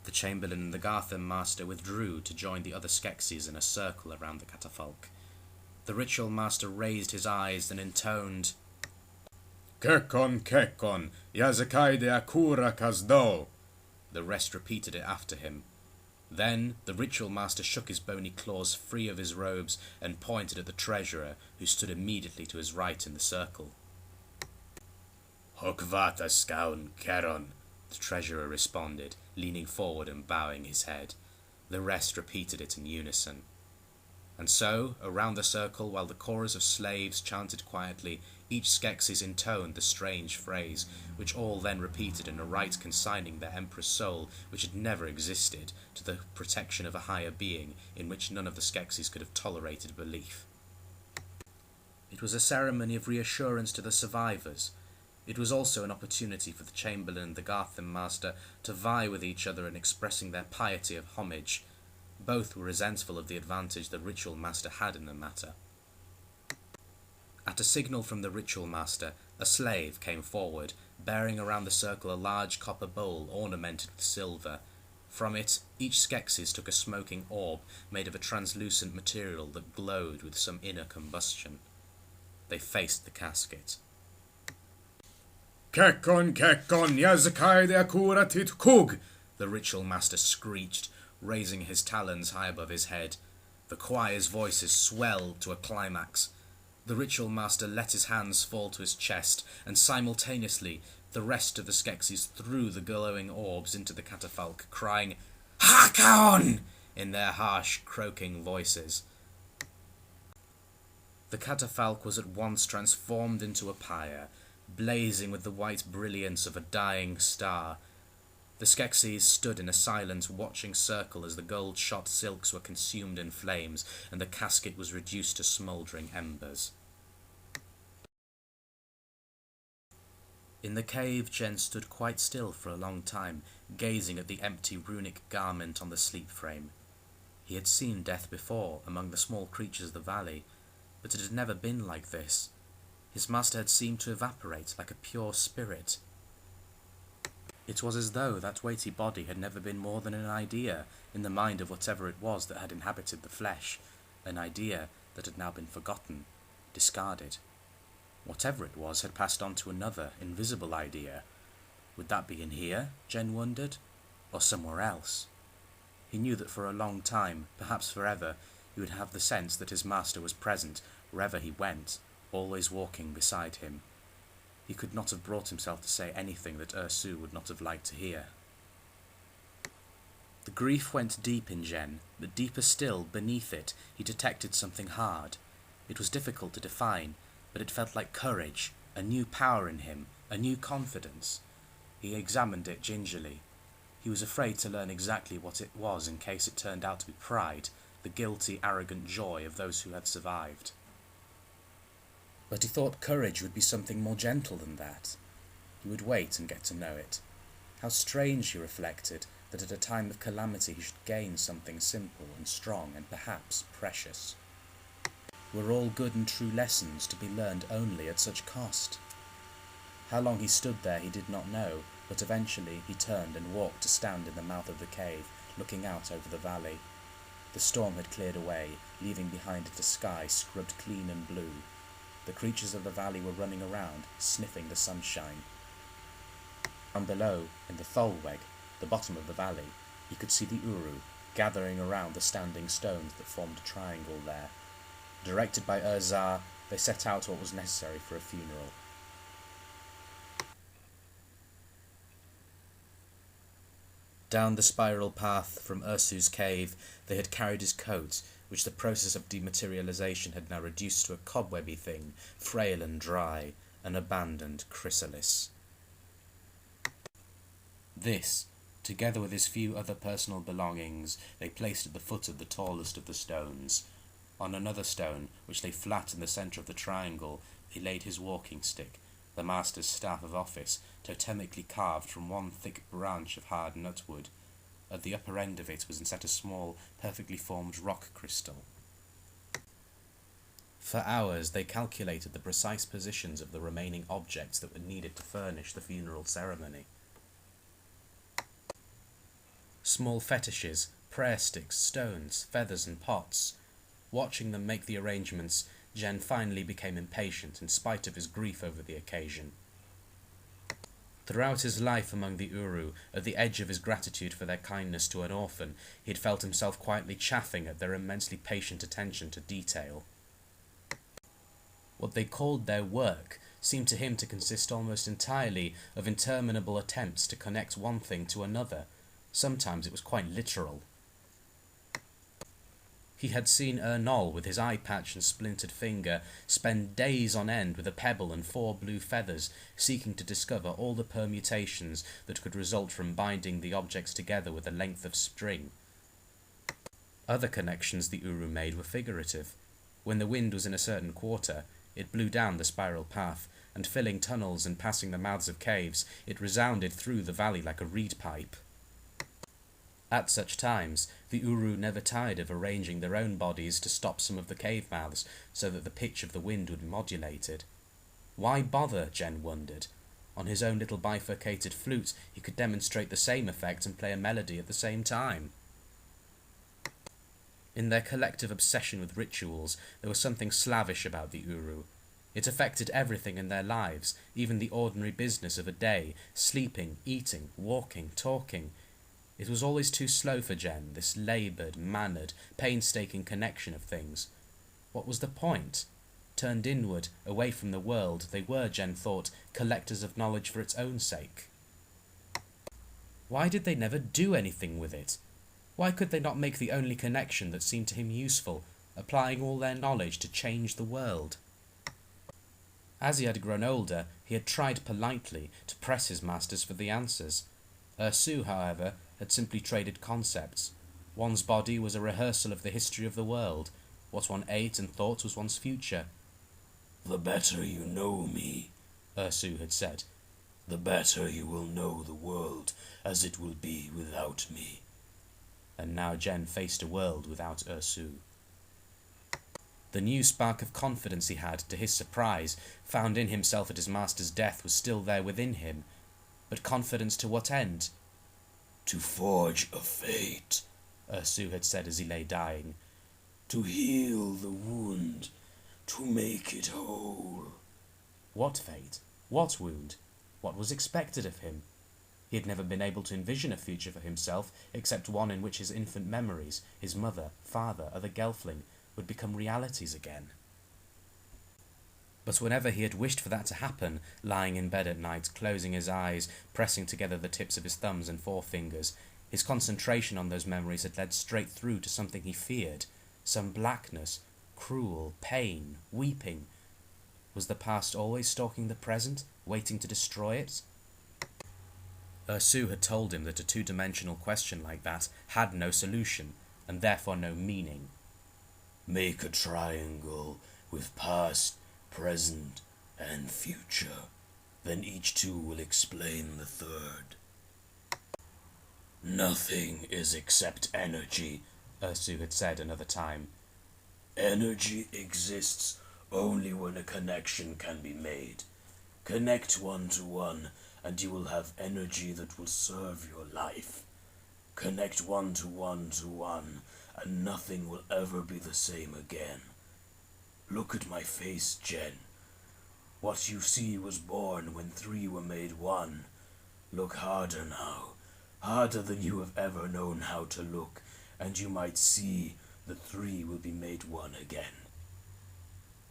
The Chamberlain and the Gartham Master withdrew to join the other Skeksis in a circle around the catafalque. The Ritual Master raised his eyes and intoned, Kekon, Kekon, Yazakaide Akura Kazdo. The rest repeated it after him. Then the Ritual Master shook his bony claws free of his robes and pointed at the Treasurer, who stood immediately to his right in the circle. Hokvata Skaun Keron, the Treasurer responded, leaning forward and bowing his head. The rest repeated it in unison. And so, around the circle, while the chorus of slaves chanted quietly, each Skeksis intoned the strange phrase, which all then repeated in a rite consigning their Emperor's soul, which had never existed, to the protection of a higher being, in which none of the Skeksis could have tolerated belief. It was a ceremony of reassurance to the survivors. It was also an opportunity for the Chamberlain and the Gartham Master to vie with each other in expressing their piety of homage. Both were resentful of the advantage the Ritual Master had in the matter. At a signal from the Ritual Master, a slave came forward, bearing around the circle a large copper bowl ornamented with silver. From it, each Skeksis took a smoking orb made of a translucent material that glowed with some inner combustion. They faced the casket. Kekon, Kekon, Yazakaide Akura Tit Kug, the Ritual Master screeched, raising his talons high above his head. The choir's voices swelled to a climax. The Ritual Master let his hands fall to his chest, and simultaneously the rest of the Skeksis threw the glowing orbs into the catafalque, crying, Hakon! In their harsh, croaking voices. The catafalque was at once transformed into a pyre, blazing with the white brilliance of a dying star. The Skeksis stood in a silent, watching circle as the gold-shot silks were consumed in flames and the casket was reduced to smouldering embers. In the cave, Jen stood quite still for a long time, gazing at the empty runic garment on the sleep frame. He had seen death before, among the small creatures of the valley, but it had never been like this. His master had seemed to evaporate like a pure spirit. It was as though that weighty body had never been more than an idea in the mind of whatever it was that had inhabited the flesh, an idea that had now been forgotten, discarded. Whatever it was had passed on to another, invisible idea. Would that be in here, Jen wondered, or somewhere else? He knew that for a long time, perhaps forever, he would have the sense that his master was present wherever he went, always walking beside him. He could not have brought himself to say anything that Ursu would not have liked to hear. The grief went deep in Jen, but deeper still, beneath it, he detected something hard. It was difficult to define, but it felt like courage, a new power in him, a new confidence. He examined it gingerly. He was afraid to learn exactly what it was in case it turned out to be pride, the guilty, arrogant joy of those who had survived. But he thought courage would be something more gentle than that. He would wait and get to know it. How strange, he reflected, that at a time of calamity he should gain something simple and strong and perhaps precious. Were all good and true lessons to be learned only at such cost? How long he stood there he did not know, but eventually he turned and walked to stand in the mouth of the cave, looking out over the valley. The storm had cleared away, leaving behind it a sky scrubbed clean and blue. The creatures of the valley were running around, sniffing the sunshine. Down below, in the Tholweg, the bottom of the valley, he could see the Uru, gathering around the standing stones that formed a triangle there. Directed by Urzar, they set out what was necessary for a funeral. Down the spiral path from Ursu's cave, they had carried his coat, which the process of dematerialization had now reduced to a cobwebby thing, frail and dry, an abandoned chrysalis. This, together with his few other personal belongings, they placed at the foot of the tallest of the stones. On another stone, which lay flat in the centre of the triangle, they laid his walking stick, the master's staff of office, totemically carved from one thick branch of hard nutwood. At the upper end of it was inset a small, perfectly formed rock crystal. For hours they calculated the precise positions of the remaining objects that were needed to furnish the funeral ceremony. small fetishes, prayer sticks, stones, feathers and pots. Watching them make the arrangements, Jen finally became impatient in spite of his grief over the occasion. Throughout his life among the Uru, at the edge of his gratitude for their kindness to an orphan, he had felt himself quietly chaffing at their immensely patient attention to detail. What they called their work seemed to him to consist almost entirely of interminable attempts to connect one thing to another. Sometimes it was quite literal. He had seen Ernol, with his eye patch and splintered finger, spend days on end with a pebble and 4 blue feathers, seeking to discover all the permutations that could result from binding the objects together with a length of string. Other connections the Uru made were figurative. When the wind was in a certain quarter, it blew down the spiral path, and filling tunnels and passing the mouths of caves, it resounded through the valley like a reed pipe. At such times, the Uru never tired of arranging their own bodies to stop some of the cave mouths so that the pitch of the wind would be modulated. Why bother, Jen wondered. On his own little bifurcated flute, he could demonstrate the same effect and play a melody at the same time. In their collective obsession with rituals, there was something slavish about the Uru. It affected everything in their lives, even the ordinary business of a day, sleeping, eating, walking, talking. It was always too slow for Jen, this laboured, mannered, painstaking connection of things. What was the point? Turned inward, away from the world, they were, Jen thought, collectors of knowledge for its own sake. Why did they never do anything with it? Why could they not make the only connection that seemed to him useful, applying all their knowledge to change the world? As he had grown older, he had tried politely to press his masters for the answers. Ursu, however, had simply traded concepts. One's body was a rehearsal of the history of the world. What one ate and thought was one's future. "The better you know me," Ursu had said, "the better you will know the world as it will be without me." And now Jen faced a world without Ursu. The new spark of confidence he had, to his surprise, found in himself at his master's death was still there within him. But confidence to what end? "To forge a fate," Ursu had said as he lay dying. "To heal the wound, to make it whole." What fate? What wound? What was expected of him? He had never been able to envision a future for himself except one in which his infant memories, his mother, father, other Gelfling, would become realities again. But whenever he had wished for that to happen, lying in bed at night, closing his eyes, pressing together the tips of his thumbs and forefingers, his concentration on those memories had led straight through to something he feared, some blackness, cruel, pain, weeping. Was the past always stalking the present, waiting to destroy it? Ursu had told him that a two-dimensional question like that had no solution, and therefore no meaning. "Make a triangle with past, present, and future. Then each two will explain the third." "Nothing is except energy," Ursu had said another time. "Energy exists only when a connection can be made. Connect one to one, and you will have energy that will serve your life. Connect one to one, and nothing will ever be the same again. Look at my face, Jen. What you see was born when 3 were made 1. Look harder now, harder than you have ever known how to look, and you might see the 3 will be made 1 again."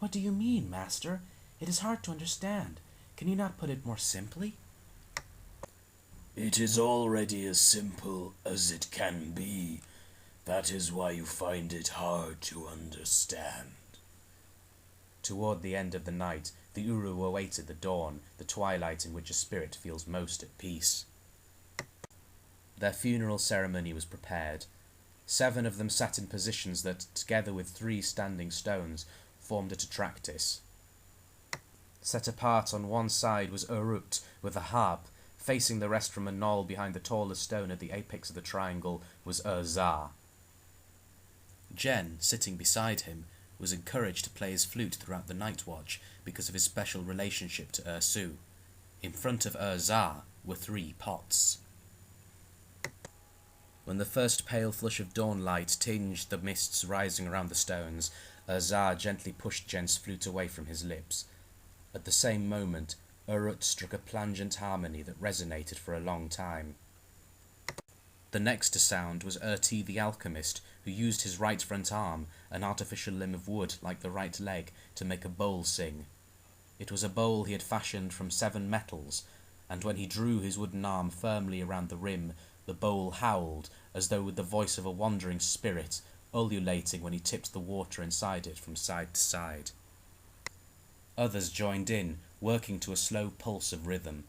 What do you mean, Master? It is hard to understand. Can you not put it more simply? "It is already as simple as it can be. That is why you find it hard to understand." Toward the end of the night, the Uru awaited the dawn, the twilight in which a spirit feels most at peace. Their funeral ceremony was prepared. 7 of them sat in positions that, together with 3 standing stones, formed a tetractys. Set apart on one side was Urut with a harp. Facing the rest from a knoll behind the tallest stone at the apex of the triangle was Zah. Jen, sitting beside him, was encouraged to play his flute throughout the night watch because of his special relationship to Ursu. In front of Zah were 3 pots. When the first pale flush of dawn light tinged the mists rising around the stones, Zar gently pushed Jen's flute away from his lips. At the same moment, Urut struck a plangent harmony that resonated for a long time. The next to sound was Urti the alchemist, who used his right front arm, an artificial limb of wood like the right leg, to make a bowl sing. It was a bowl he had fashioned from 7 metals, and when he drew his wooden arm firmly around the rim, the bowl howled, as though with the voice of a wandering spirit, ululating when he tipped the water inside it from side to side. Others joined in, working to a slow pulse of rhythm.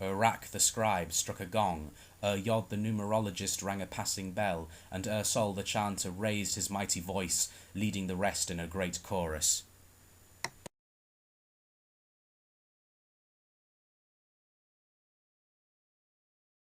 Rak the scribe struck a gong, Yod the numerologist rang a passing bell, and Sol the chanter raised his mighty voice, leading the rest in a great chorus.